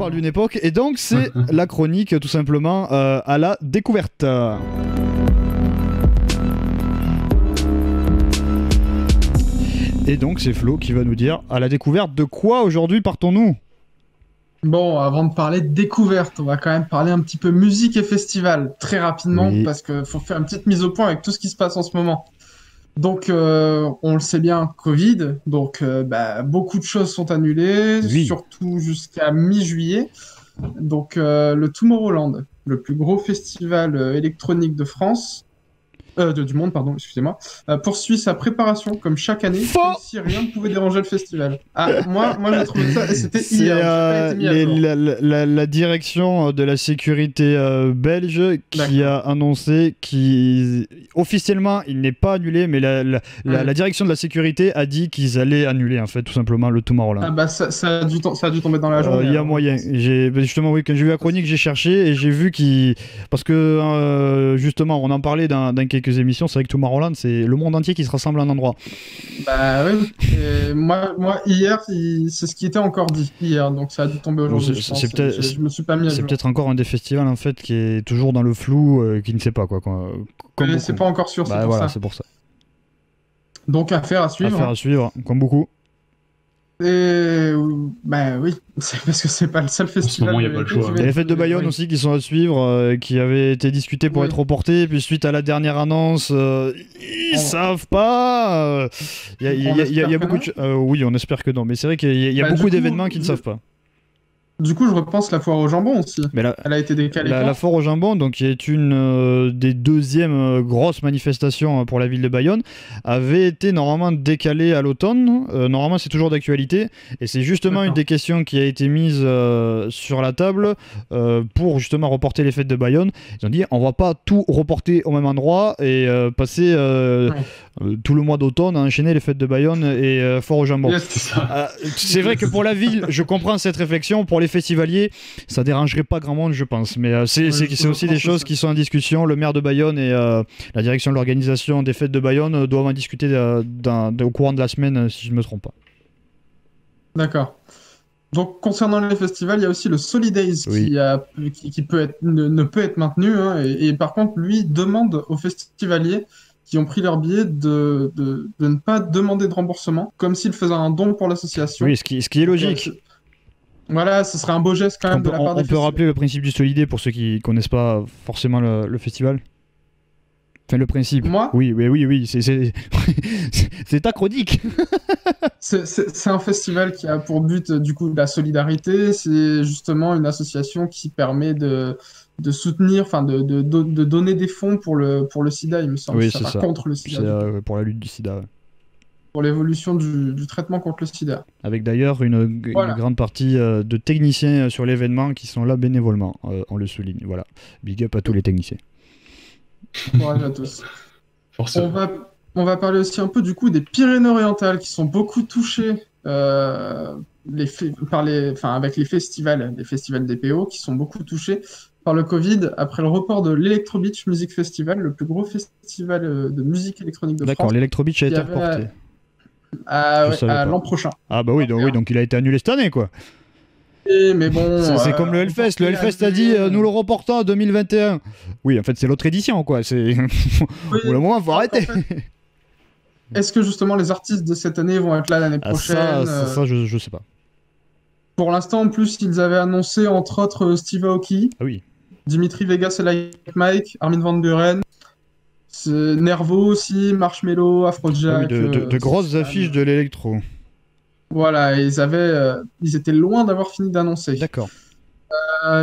parle d'une époque, et donc c'est la chronique tout simplement à la découverte. Et donc c'est Flo qui va nous dire à la découverte de quoi aujourd'hui partons-nous? Bon, avant de parler de découverte, on va quand même parler un petit peu musique et festival, très rapidement, Oui. parce qu'il faut faire une petite mise au point avec tout ce qui se passe en ce moment. Donc, on le sait bien, Covid, donc beaucoup de choses sont annulées, Oui. surtout jusqu'à mi-juillet. Donc, le Tomorrowland, le plus gros festival électronique de France, du monde, pardon, excusez-moi, poursuit sa préparation comme chaque année, Faux. comme si rien ne pouvait déranger le festival. Ah, moi j'ai trouvé ça, et c'était C'est hier, j'ai pas été mis à jour. la direction de la sécurité belge qui D'accord. a annoncé officiellement il n'est pas annulé, mais la direction de la sécurité a dit qu'ils allaient annuler en fait tout simplement le Tomorrowland. Ah bah ça a dû tomber dans la journée. Il y a alors. moyen. Justement, oui, quand j'ai vu la chronique, j'ai cherché et j'ai vu parce que justement, on en parlait dans quelques émissions. C'est vrai que Tomorrowland, c'est le monde entier qui se rassemble à un endroit. Bah oui. Et moi hier, c'est ce qui était encore dit hier, donc ça a dû tomber aujourd'hui. C'est- Je pense. c'est peut-être- Je me suis pas mis à C'est jour. peut-être encore un des festivals en fait qui est toujours dans le flou, qui ne sait pas quoi. Comme C'est beaucoup. pas encore sûr, c'est Bah pour voilà, ça. c'est pour ça. Donc affaire à suivre. Affaire à suivre, comme beaucoup. Et bah oui, c'est parce que c'est pas le seul festival. moment, il y a de pas le l'été choix, qui hein. va Il y a les être- fêtes de Bayonne oui. aussi qui sont à suivre, qui avaient été discutées pour Oui. être reportées, puis suite à la dernière annonce, ils savent pas. Il y a On espère beaucoup de que oui, on espère que non, mais c'est vrai qu'il y a Bah, du beaucoup coup, d'événements qui ne savent pas. Du coup, je repense la foire au jambon aussi. Mais Elle a été décalée. la foire au jambon, donc qui est une des deuxièmes grosses manifestations pour la ville de Bayonne, avait été normalement décalée à l'automne. Normalement, c'est toujours d'actualité, et c'est justement D'accord. une des questions qui a été mise sur la table pour justement reporter les fêtes de Bayonne. Ils ont dit on va pas tout reporter au même endroit et passer tout le mois d'automne à enchaîner les fêtes de Bayonne et foire au jambon. Yes. C'est ça. C'est vrai que pour la ville, je comprends cette réflexion. Pour les festivaliers, ça dérangerait pas grand monde, je pense. Mais c'est je aussi pense des choses aussi. qui sont en discussion. Le maire de Bayonne et la direction de l'organisation des fêtes de Bayonne doivent en discuter au courant de la semaine, si je ne me trompe pas. D'accord. Donc, concernant les festivals, il y a aussi le Solidays Oui. qui peut être, ne peut être maintenu, hein, et par contre, lui demande aux festivaliers qui ont pris leur billet de ne pas demander de remboursement, comme s'ils faisaient un don pour l'association. Oui, ce qui est logique. Voilà, ce serait un beau geste quand même de la part des On peut festivals. rappeler le principe du Solidaire pour ceux qui connaissent pas forcément le festival. Enfin, le principe. Moi Oui, c'est ta chronique. C'est un festival qui a pour but du coup de la solidarité. C'est justement une association qui permet de soutenir, enfin de donner des fonds pour le sida, il me semble. Oui, Ça c'est va ça. contre le C'est sida, pour la lutte du sida. Ouais. pour l'évolution du traitement contre le sida. Avec d'ailleurs une Voilà. grande partie de techniciens sur l'événement qui sont là bénévolement, on le souligne. Voilà. Big up à tous les techniciens. Courage à tous. Forcément. On va parler aussi un peu du coup des Pyrénées-Orientales qui sont beaucoup touchées avec les festivals DPO qui sont beaucoup touchés par le Covid après le report de l'Electro Beach Music Festival, le plus gros festival de musique électronique de D'accord, France, l'Electro Beach a Il y été avait, reporté. à Je savais pas. l'an prochain. Ah bah oui, donc il a été annulé cette année quoi. Mais bon, C'est comme le Hellfest. Le Hellfest a dit nous le reportons en 2021. Oui, en fait c'est l'autre édition quoi. C'est Oui. pour le moment faut arrêter. En fait, est-ce que justement les artistes de cette année vont être là l'année Ah, prochaine? ça je sais pas. Pour l'instant, en plus, ils avaient annoncé entre autres Steve Aoki, Ah oui. Dimitri Vegas et Like Mike, Armin van Buuren, Nervo aussi, Marshmello, Ah Afrojack. oui, de grosses System. affiches de l'électro. Voilà, et ils étaient loin d'avoir fini d'annoncer. D'accord.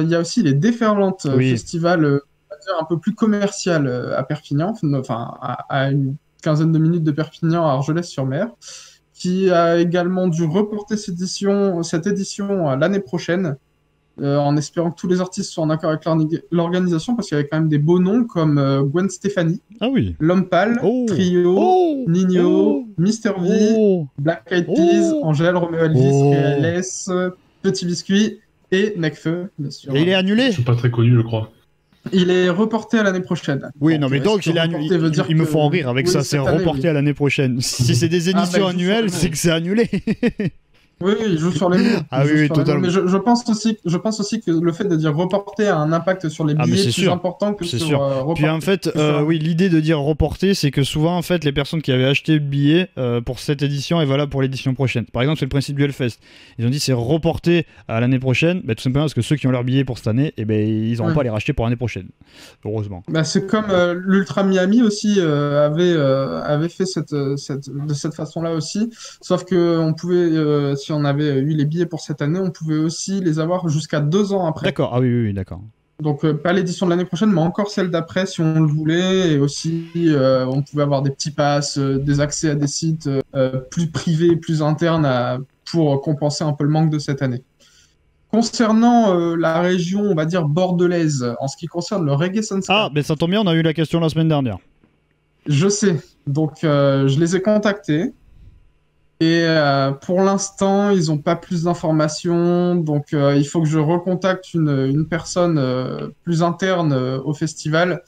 Il y a aussi les Déferlantes, Oui. festival on va dire un peu plus commercial à Perpignan, enfin à une quinzaine de minutes de Perpignan à Argelès-sur-Mer, qui a également dû reporter cette édition à l'année prochaine, en espérant que tous les artistes soient en accord avec l'organisation, parce qu'il y avait quand même des beaux noms comme Gwen Stefani, Ah oui. L'Homme Pâle, Oh. Trio, Oh. Nino, Oh. Mister V, Oh. Black Eyed Peas, Oh. Angèle, Roméo Elvis, Oh. PLS, Petit Biscuit et Nekfeu, bien sûr. Et il est annulé. C'est pas très connu, je crois. Il est reporté à l'année prochaine. Oui, non, mais donc est-ce que il est annulé. reporté veut dire Il me que- faut en rire avec oui, ça. C'est cette année, reporté oui. à l'année prochaine. Si c'est des éditions bah, annuelles, justement. c'est que c'est annulé. Oui, il joue sur les mots. Ah oui, totalement. Mais je pense aussi que le fait de dire reporter a un impact sur les billets plus sûr. important que C'est sur sûr. reporter. Puis en fait, oui, l'idée de dire reporter, c'est que souvent, en fait, les personnes qui avaient acheté le billet pour cette édition est valable pour l'édition prochaine. Par exemple, c'est le principe du Hellfest. Ils ont dit c'est reporté à l'année prochaine, tout simplement parce que ceux qui ont leur billet pour cette année, ils n'auront pas à les racheter pour l'année prochaine. Heureusement. C'est comme l'Ultra Miami aussi avait fait de cette façon-là aussi. Sauf que on pouvait, si on avait eu les billets pour cette année, on pouvait aussi les avoir jusqu'à 2 ans après. D'accord, ah oui, d'accord. Donc pas l'édition de l'année prochaine, mais encore celle d'après si on le voulait. Et aussi, on pouvait avoir des petits passes, des accès à des sites plus privés, plus internes pour compenser un peu le manque de cette année. Concernant la région, on va dire bordelaise, en ce qui concerne le Reggae Sunset. Ah, ça tombe bien, on a eu la question la semaine dernière. Je sais. Donc je les ai contactés. Et pour l'instant, ils n'ont pas plus d'informations, donc il faut que je recontacte une personne plus interne au festival.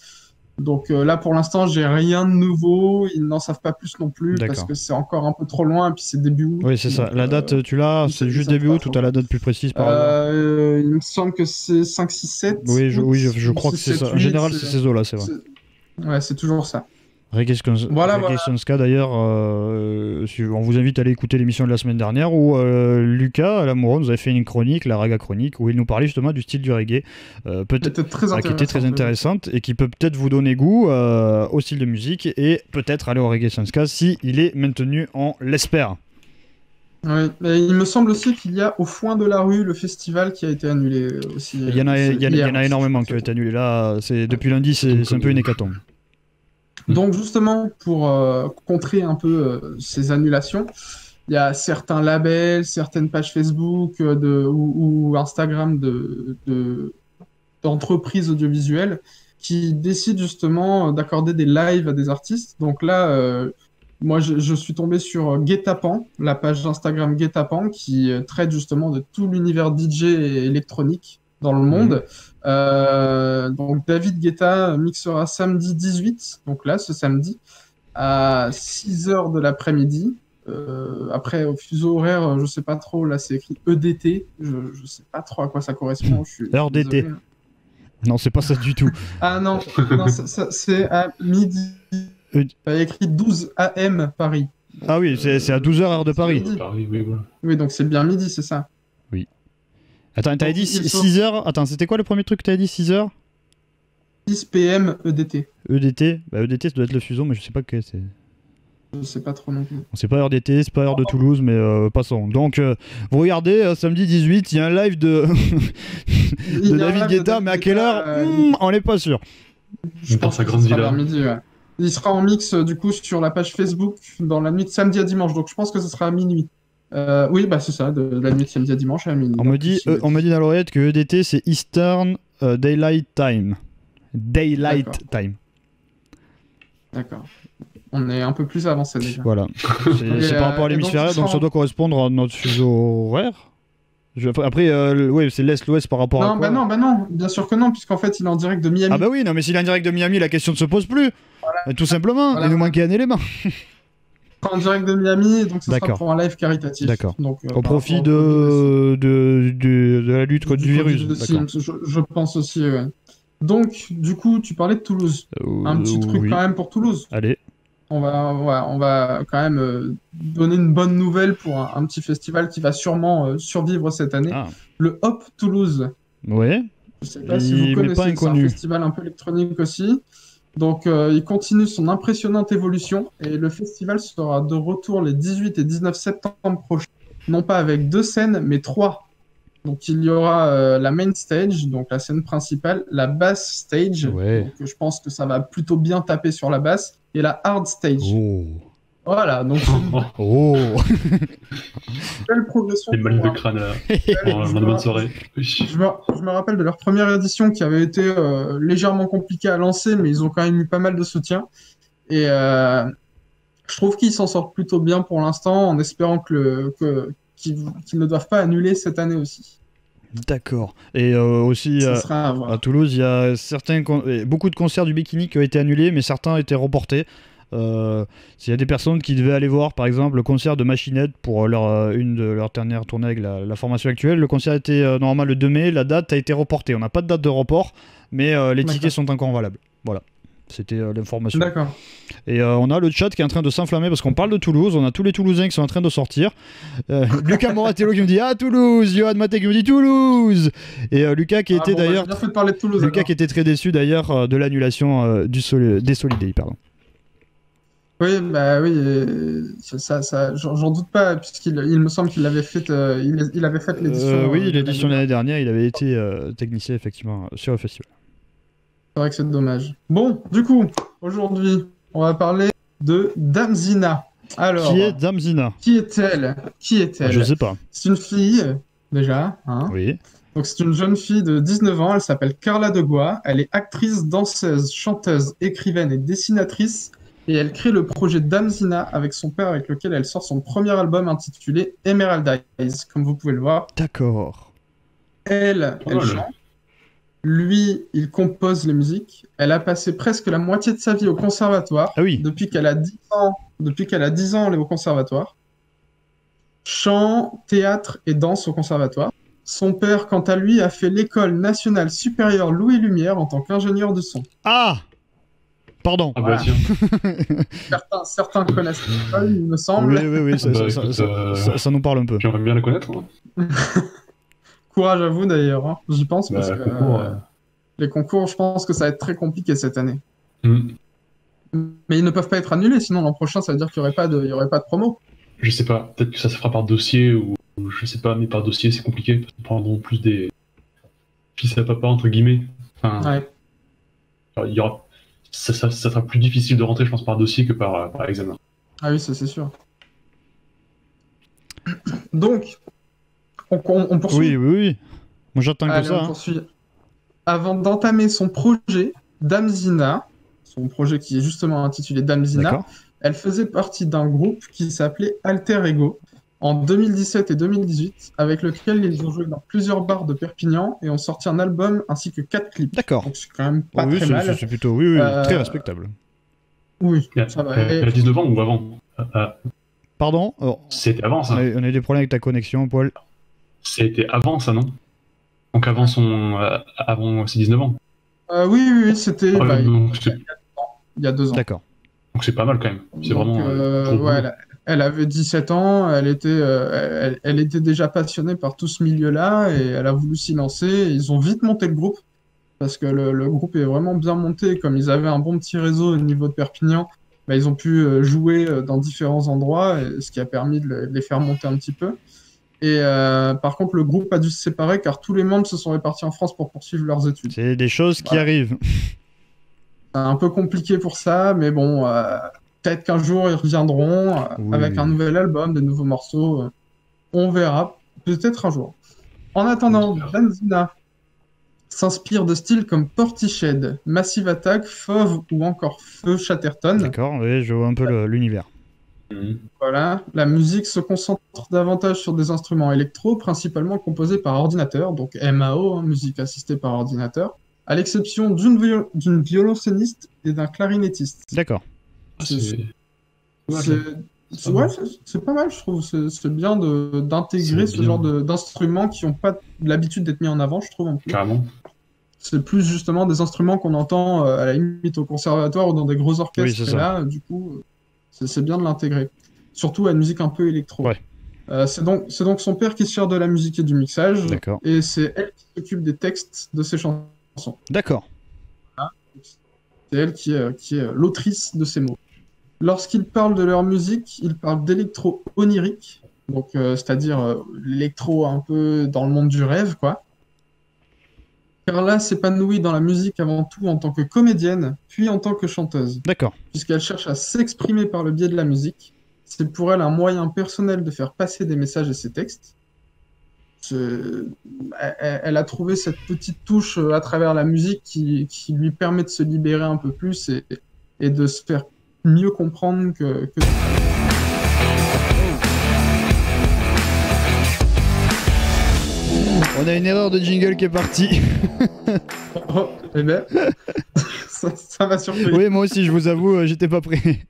Donc là, pour l'instant, j'ai rien de nouveau. Ils n'en savent pas plus non plus parce que c'est encore un peu trop loin et puis c'est début août. Oui, c'est ça. La date, tu l'as, c'est juste début août ou tu as la date plus précise par hasard Il me semble que c'est 5, 6, 7. Oui, je crois que c'est ça. En général, c'est ces eaux-là, c'est vrai. Ouais, c'est toujours ça. Reggae Sunska d'ailleurs, on vous invite à aller écouter l'émission de la semaine dernière où Lucas Lamoureux nous avait fait une chronique, la Raga Chronique, où il nous parlait justement du style du reggae, qui était très intéressante et qui peut peut-être vous donner goût au style de musique et peut-être aller au Reggae Sunska si il est maintenu, on l'espère. Oui, mais il me semble aussi qu'il y a au Foin de la Rue le festival qui a été annulé aussi. Il y en a énormément qui ont été annulés là, depuis lundi c'est un peu une hécatombe. Donc justement, pour contrer un peu ces annulations, il y a certains labels, certaines pages Facebook ou Instagram d'entreprises audiovisuelles qui décident justement d'accorder des lives à des artistes. Donc là, moi je suis tombé sur Guet-Apens, la page Instagram Guet-Apens, qui traite justement de tout l'univers DJ et électronique dans le monde. Donc David Guetta mixera samedi 18, donc là ce samedi, à 6h de l'après-midi. Après au fuseau horaire, je sais pas trop, là c'est écrit EDT, je sais pas trop à quoi ça correspond. Heure d'été. Non, c'est pas ça du tout. Ah non, ça, c'est à midi. Il y a écrit 12 AM Paris. Ah oui, c'est à 12h heure de Paris. Oui, donc c'est bien midi, c'est ça. Oui. Attends, t'avais dit 6h. Attends, c'était quoi le premier truc que t'avais dit 6h 6 PM EDT. EDT EDT, ça doit être le fuseau, mais je sais pas que c'est. Je sais pas trop non plus. C'est pas heure d'été, c'est pas heure de Toulouse, mais passons. Donc, vous regardez, samedi 18, il y a un live de, David Guetta, mais à quelle heure on n'est pas sûr. Je pense à Grande Villa. Midi, ouais. Il sera en mix, du coup, sur la page Facebook dans la nuit de samedi à dimanche, donc je pense que ce sera à minuit. Oui, c'est ça, de la nuit de samedi à dimanche à minuit. On me dit dans l'oreillette que EDT c'est Eastern Daylight Time. Time. D'accord. On est un peu plus avancé déjà. Voilà. C'est par rapport à l'hémisphère, donc ça doit correspondre à notre fuseau horaire. Après, oui, c'est l'Est-l'Ouest par rapport à quoi non, bien sûr que non, puisqu'en fait il est en direct de Miami. Ah bah oui, non, mais s'il est en direct de Miami, la question ne se pose plus. Voilà. Tout simplement, il nous manquait un élément. En direct de Miami, donc ce sera pour un live caritatif. D'accord. Donc, au profit de la lutte contre du virus. Je pense aussi, ouais. Donc, du coup, tu parlais de Toulouse. Un petit truc quand même pour Toulouse. Allez. On va quand même donner une bonne nouvelle pour un petit festival qui va sûrement survivre cette année. Le Hop Toulouse. Ouais. Je sais pas si vous connaissez, c'est un festival un peu électronique aussi. Donc, il continue son impressionnante évolution et le festival sera de retour les 18 et 19 septembre prochains. Non pas avec 2 scènes, mais 3. Donc, il y aura la main stage, donc la scène principale, la bass stage. Ouais. Donc, je pense que ça va plutôt bien taper sur la basse. Et la hard stage. Oh. Voilà, donc belle progression. Les balles de crâne pour une bonne soirée. Je me rappelle de leur première édition qui avait été légèrement compliquée à lancer, mais ils ont quand même eu pas mal de soutien. Et je trouve qu'ils s'en sortent plutôt bien pour l'instant, en espérant qu'ils ne doivent pas annuler cette année aussi. D'accord. Et aussi à Toulouse, il y a beaucoup de concerts du Bikini qui ont été annulés, mais certains ont été reportés. S'il y a des personnes qui devaient aller voir, par exemple, le concert de Machinette pour une de leurs dernières tournées avec la formation actuelle, le concert était normalement le 2 mai, la date a été reportée. On n'a pas de date de report, mais les tickets sont encore valables. Voilà. C'était l'information. D'accord. Et on a le chat qui est en train de s'enflammer parce qu'on parle de Toulouse. On a tous les Toulousains qui sont en train de sortir. Lucas Moratello qui me dit Toulouse. Johan Maté qui me dit Toulouse. Et Lucas qui était d'ailleurs. Bien fait de parler de Toulouse. Lucas qui était très déçu d'ailleurs de l'annulation des Solidays, pardon. Oui, bah oui, j'en doute pas, puisqu'il me semble qu'il avait fait, il avait fait l'édition. Oui, l'édition de l'année dernière, il avait été technicien effectivement sur le festival. C'est vrai que c'est dommage. Bon, du coup, aujourd'hui, on va parler de Dame Zina. Alors, qui est Dame Zina? Qui est-elle? Je sais pas. C'est une fille, déjà. Hein. Oui. Donc, c'est une jeune fille de 19 ans. Elle s'appelle Carla de Gois. Elle est actrice, danseuse, chanteuse, écrivaine et dessinatrice. Et elle crée le projet Dame Zina avec son père, avec lequel elle sort son premier album intitulé Emerald Eyes, comme vous pouvez le voir. D'accord. Elle chante. Lui, il compose les musiques. Elle a passé presque la moitié de sa vie au conservatoire. Ah oui. Depuis qu'elle a 10 ans. Elle est au conservatoire. Chant, théâtre et danse au conservatoire. Son père, quant à lui, a fait l'école nationale supérieure Louis Lumière en tant qu'ingénieur de son. Ah! Pardon. Ah bah tiens. Certains connaissent l'école, il me semble. Oui, ça nous parle un peu. J'aimerais bien la connaître. Hein. Courage à vous d'ailleurs, hein. J'y pense parce que concours, les concours, je pense que ça va être très compliqué cette année. Mm. Mais ils ne peuvent pas être annulés, sinon l'an prochain ça veut dire qu'il n'y aurait pas de promo. Je sais pas, peut-être que ça se fera par dossier ou je sais pas, mais par dossier c'est compliqué parce qu'ils prendront plus des fils à papa entre guillemets. Enfin, Ouais. alors, il y aura... ça sera plus difficile de rentrer, je pense, par dossier que par examen. Ah oui, ça c'est sûr. Donc, on poursuit. Oui. Moi j'attends que Allez, ça. on poursuit. Avant d'entamer son projet, Dame Zina, son projet qui est justement intitulé Dame Zina, D'accord. elle faisait partie d'un groupe qui s'appelait Alter Ego en 2017 et 2018, avec lequel ils ont joué dans plusieurs bars de Perpignan et ont sorti un album ainsi que 4 clips. D'accord. Donc c'est quand même pas Oui, très mal. c'est plutôt très respectable. Oui, Elle ça va. a 19 ans ou avant Pardon. C'était avant ça. On a eu des problèmes avec ta connexion, Paul. C'était avant ça, non? Donc avant avant ses 19 ans. Oui, c'était Donc il y a 2 ans. D'accord. c'est pas mal quand même. C'est Donc, vraiment. trop ouais, cool. elle avait 17 ans, elle était déjà passionnée par tout ce milieu-là et elle a voulu s'y lancer. Ils ont vite monté le groupe parce que le groupe est vraiment bien monté. Comme ils avaient un bon petit réseau au niveau de Perpignan, bah, ils ont pu jouer dans différents endroits, ce qui a permis de les faire monter un petit peu. Et par contre, le groupe a dû se séparer car tous les membres se sont répartis en France pour poursuivre leurs études. C'est des choses qui arrivent. C'est un peu compliqué pour ça, mais bon, peut-être qu'un jour ils reviendront avec un nouvel album, des nouveaux morceaux. On verra, peut-être un jour. En attendant, Dame Zina s'inspire de styles comme Portishead, Massive Attack, Fauve ou encore Feu Chatterton. D'accord, oui, je vois un peu l'univers. Voilà, la musique se concentre davantage sur des instruments électro, principalement composés par ordinateur, donc MAO, hein, musique assistée par ordinateur, à l'exception d'une violoncelliste et d'un clarinettiste. D'accord. C'est pas mal, je trouve. C'est bien d'intégrer ce genre d'instruments qui n'ont pas l'habitude d'être mis en avant, je trouve. En plus. Carrément. C'est plus justement des instruments qu'on entend à la limite au conservatoire ou dans des gros orchestres. Oui, et là, du coup, c'est bien de l'intégrer. Surtout à une musique un peu électro. Ouais. C'est donc son père qui se sert de la musique et du mixage. D'accord. Et c'est elle qui s'occupe des textes de ses chansons. D'accord. C'est elle qui est l'autrice de ces mots. Lorsqu'ils parlent de leur musique, ils parlent d'électro onirique, donc c'est-à-dire l'électro un peu dans le monde du rêve, quoi. Carla s'épanouit dans la musique avant tout en tant que comédienne, puis en tant que chanteuse. D'accord. Puisqu'elle cherche à s'exprimer par le biais de la musique, c'est pour elle un moyen personnel de faire passer des messages et ses textes. Elle a trouvé cette petite touche à travers la musique qui lui permet de se libérer un peu plus et de se faire mieux comprendre que... On a une erreur de jingle qui est partie. Oh, eh ben, ça m'a surpris. Oui, moi aussi, je vous avoue, j'étais pas prêt.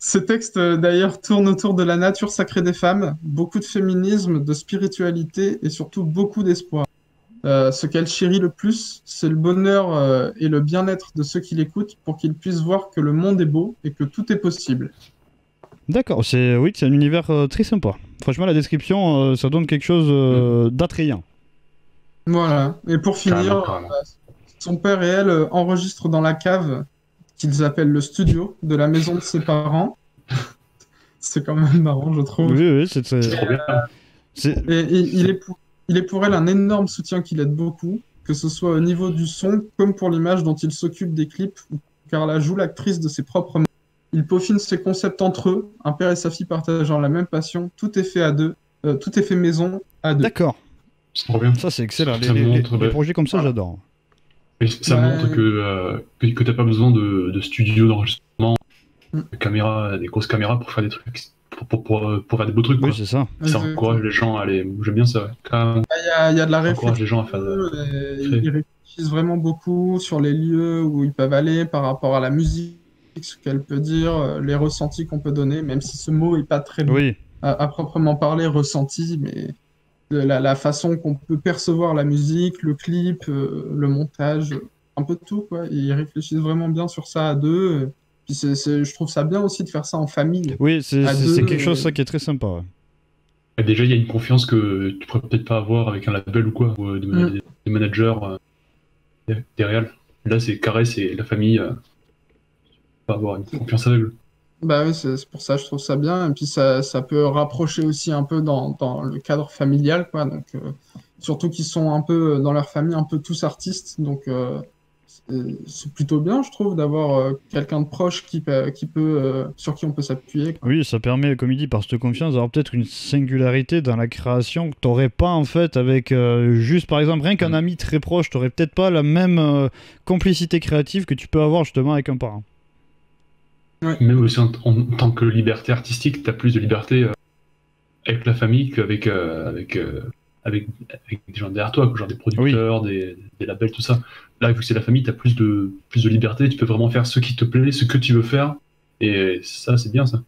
Ce texte, d'ailleurs, tourne autour de la nature sacrée des femmes, beaucoup de féminisme, de spiritualité et surtout beaucoup d'espoir. Ce qu'elle chérit le plus, c'est le bonheur et le bien-être de ceux qui l'écoutent pour qu'ils puissent voir que le monde est beau et que tout est possible. D'accord, c'est un univers très sympa. Franchement, la description, ça donne quelque chose d'attrayant. Voilà. Et pour finir, Carrément. son père et elle enregistrent dans la cave qu'ils appellent le studio de la maison de ses parents. C'est quand même marrant, je trouve. Oui, C'est trop bien. Et il est pour elle un énorme soutien qui l'aide beaucoup, que ce soit au niveau du son comme pour l'image dont il s'occupe des clips, car la joue l'actrice de ses propres mains. Il peaufine ses concepts entre eux, un père et sa fille partageant la même passion, tout est fait à deux, tout est fait maison à deux. D'accord, C'est trop bien. ça c'est excellent. Ça montre, Les projets comme ça, Voilà. j'adore. Et ça Ouais. montre que t'as pas besoin de studio d'enregistrement, Mm. de caméra, des grosses caméras pour faire des trucs, pour faire des beaux trucs. Oui, Quoi. c'est ça. Ça encourage les gens à aller. J'aime bien ça. Ouais. Carrément. Il y a de la Ça encourage les réflexion, gens à faire. et ils réfléchissent vraiment beaucoup sur les lieux où ils peuvent aller par rapport à la musique, ce qu'elle peut dire, les ressentis qu'on peut donner, même si ce mot est pas très Oui, à proprement parler ressenti, mais la façon qu'on peut percevoir la musique, le clip, le montage, un peu de tout, quoi. Ils réfléchissent vraiment bien sur ça à deux. Puis je trouve ça bien aussi de faire ça en famille. oui, c'est À c'est deux, quelque chose ça qui est très sympa. Ouais. Et déjà, il y a une confiance que tu pourrais peut-être pas avoir avec un label ou quoi, ou des managers derrière. Là, c'est carré, c'est la famille. Pas avoir une confiance aveugle. Bah oui, c'est pour ça que je trouve ça bien. Et puis ça peut rapprocher aussi un peu dans le cadre familial, quoi. Donc, surtout qu'ils sont un peu dans leur famille, un peu tous artistes. Donc, c'est plutôt bien, je trouve, d'avoir quelqu'un de proche sur qui on peut s'appuyer, quoi. Oui, ça permet, comme il dit, par cette confiance, d'avoir peut-être une singularité dans la création que t'aurais pas en fait avec juste, par exemple, rien qu'un ami très proche, t'aurais peut-être pas la même complicité créative que tu peux avoir justement avec un parent. Même aussi en tant que liberté artistique, t'as plus de liberté avec la famille qu'avec avec des gens derrière toi, genre des producteurs, des labels, tout ça. Là, vu que c'est la famille, t'as plus de liberté, tu peux vraiment faire ce qui te plaît, ce que tu veux faire, et ça, c'est bien ça.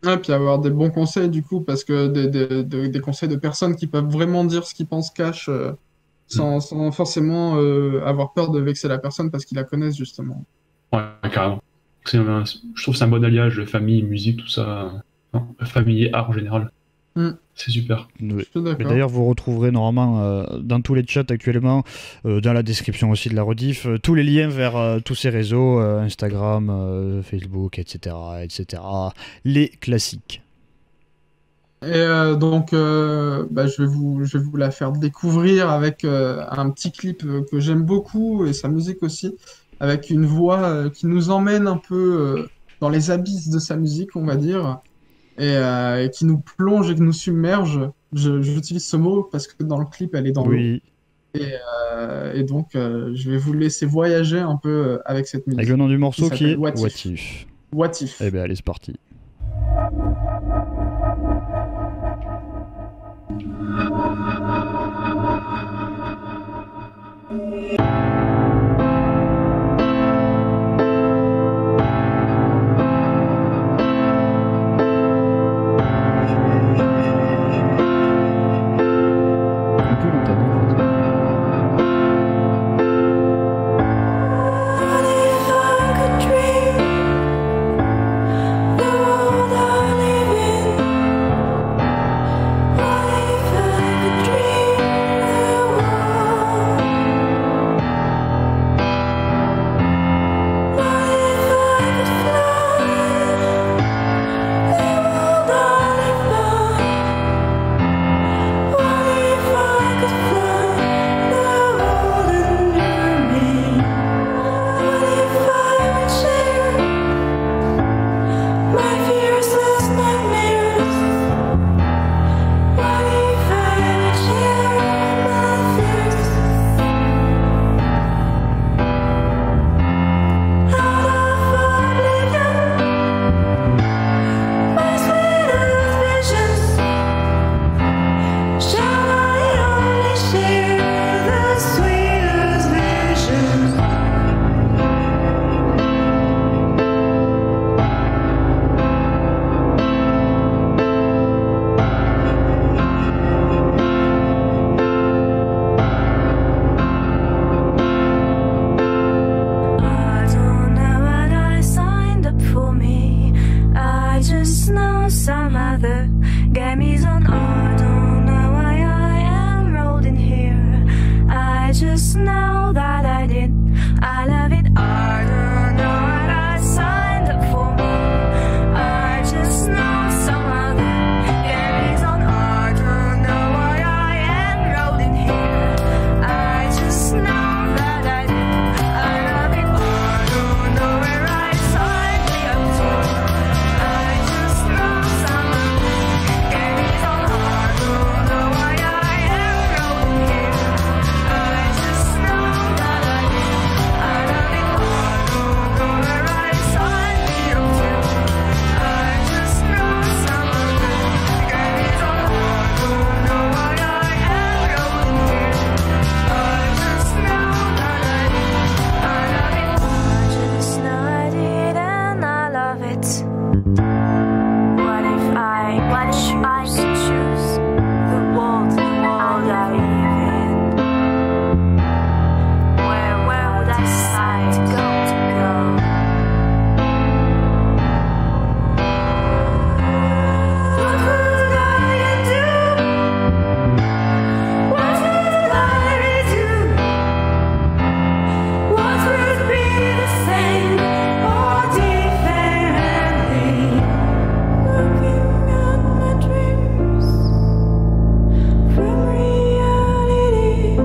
Ouais, puis avoir des bons conseils, du coup, parce que des conseils de personnes qui peuvent vraiment dire ce qu'ils pensent cash, sans forcément avoir peur de vexer la personne parce qu'ils la connaissent, justement. Ouais, carrément. Je trouve que c'est un bon alliage, famille, musique, tout ça. Non, famille et art en général. C'est super. Oui. Je suis d'accord. Mais d'ailleurs, vous retrouverez normalement dans tous les chats actuellement, dans la description aussi de la rediff, tous les liens vers tous ces réseaux, Instagram, Facebook, etc., etc. Les classiques. Et donc, je vais vous la faire découvrir avec un petit clip que j'aime beaucoup et sa musique aussi, avec une voix qui nous emmène un peu dans les abysses de sa musique, on va dire, et qui nous plonge et qui nous submerge. J'utilise ce mot parce que dans le clip, elle est dans l'eau. Oui, Et donc, je vais vous laisser voyager un peu avec cette musique. avec le nom du morceau qui est s'appelle What What If. If. What If. Eh bien, allez, c'est parti. Un peu longtemps, en fait. What if I could dream the some other gamies on. I don't know why I am rolling here. I just know that I did. I love it. I don't know what I signed up for me. I just know some other gamies on. I don't know why I am rolling here. I just know that I did. I love it. I don't know where I signed me up to. I just know some other gamies on. I don't know why I am rolling here. I just know that I did. I love it. I don't know where I signed me up to. I just know some other gamies on. I don't know why I am rolling here. I just know that I did. I love it. I just know I did and I love it. What if I choose the world I live in? Where would I decide to go? What would I do? What would I do? What would be the same or differently? Looking at my dreams from reality,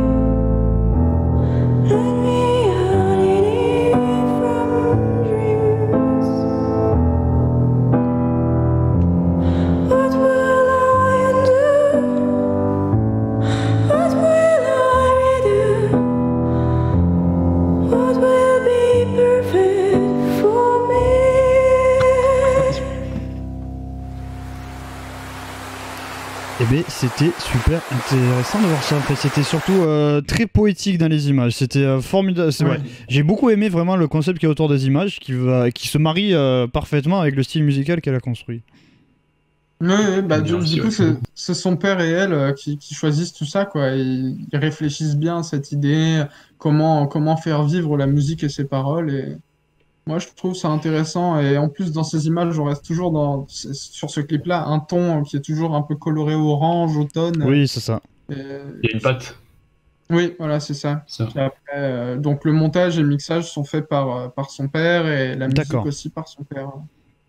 and reality from dreams. What will I undo? What will I redo? What will be perfect for me? Eh bien, c'était super intéressant de voir ça. En fait, c'était surtout très poétique dans les images. C'était formidable. C'est vrai. J'ai beaucoup aimé vraiment le concept qui est autour des images, qui se marie parfaitement avec le style musical qu'elle a construit. Oui, bah, du Merci, coup, ouais. c'est son père et elle qui choisissent tout ça, quoi. Ils réfléchissent bien à cette idée, comment faire vivre la musique et ses paroles. Et moi, je trouve ça intéressant. Et en plus, dans ces images, on reste toujours sur ce clip-là, un ton qui est toujours un peu coloré orange, automne. Oui, c'est ça. Et- Il y a une patte. Oui, voilà, c'est ça. Ça. Puis après, donc le montage et le mixage sont faits par son père et la musique D'accord. aussi par son père.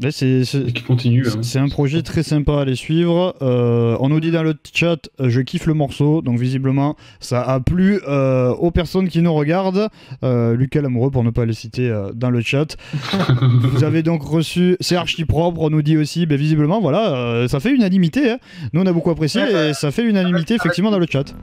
Là, Et qui continue. Hein. c'est un projet très sympa à aller suivre. On nous dit dans le chat, je kiffe le morceau. Donc visiblement, ça a plu aux personnes qui nous regardent. Lucas Lamoureux, pour ne pas le citer dans le chat. Vous avez donc reçu, c'est archi propre. On nous dit aussi, ben, visiblement, voilà, ça fait unanimité. Hein. Nous, on a beaucoup apprécié et ça fait unanimité effectivement dans le chat.